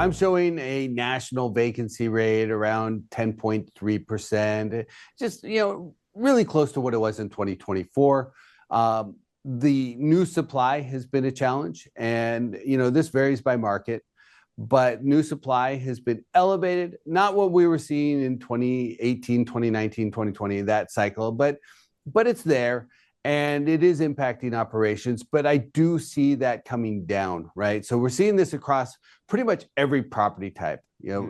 I'm showing a national vacancy rate around 10.3%, just, really close to what it was in 2024. The new supply has been a challenge, and, this varies by market, but new supply has been elevated, not what we were seeing in 2018, 2019, 2020, that cycle, but it's there. And it is impacting operations, but I do see that coming down, right? So we're seeing this across pretty much every property type,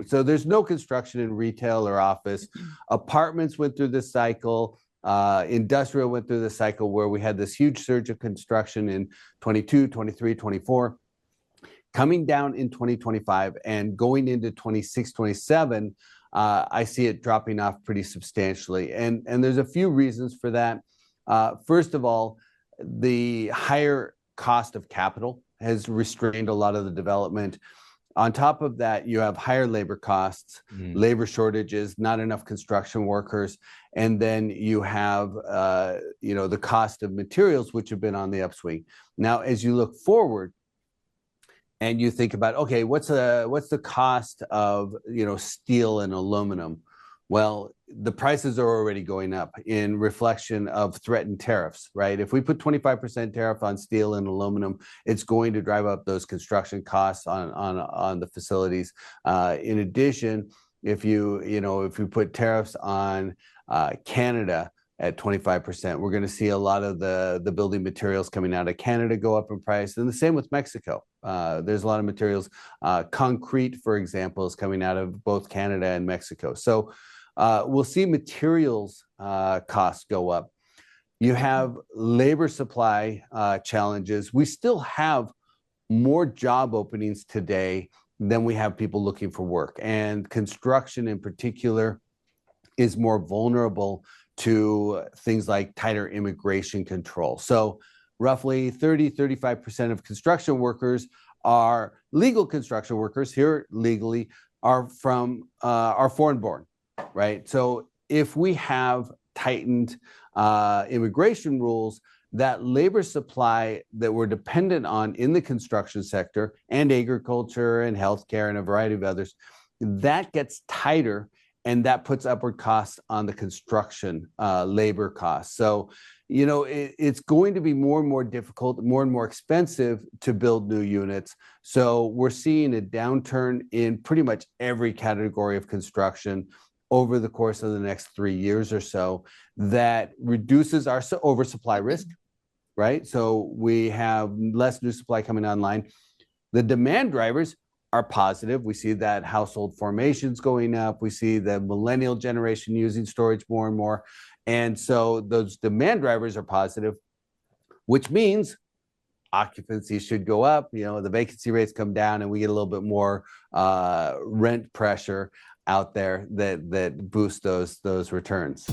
so there's no construction in retail or office. Apartments went through this cycle. Industrial went through the cycle where we had this huge surge of construction in 22, 23, 24, coming down in 2025 and going into 26, 27. I see it dropping off pretty substantially. And there's a few reasons for that. First of all, the higher cost of capital has restrained a lot of the development. On top of that, you have higher labor costs, labor shortages, not enough construction workers, and then you have the cost of materials, which have been on the upswing. Now, as you look forward and you think about, okay, what's the cost of steel and aluminum? Well, the prices are already going up in reflection of threatened tariffs, right? If we put 25% tariff on steel and aluminum, it's going to drive up those construction costs on the facilities. In addition, if you put tariffs on Canada at 25%, we're going to see a lot of the building materials coming out of Canada go up in price, and the same with Mexico. There's a lot of materials, concrete, for example, is coming out of both Canada and Mexico. So we'll see materials costs go up. You have labor supply challenges. We still have more job openings today than we have people looking for work. And construction in particular is more vulnerable to things like tighter immigration control. So roughly 35% of construction workers are legal construction workers here legally are foreign born. Right. So if we have tightened immigration rules, that labor supply that we're dependent on in the construction sector and agriculture and healthcare and a variety of others, that gets tighter, and that puts upward costs on the construction labor costs. So, it's going to be more and more difficult, more and more expensive to build new units. So we're seeing a downturn in pretty much every category of construction over the course of the next 3 years or so. That reduces our oversupply risk, right? So we have less new supply coming online. The demand drivers are positive. We see that household formations going up. We see the millennial generation using storage more and more. And so those demand drivers are positive, which means occupancy should go up, the vacancy rates come down, and we get a little bit more rent pressure out there that boost those returns.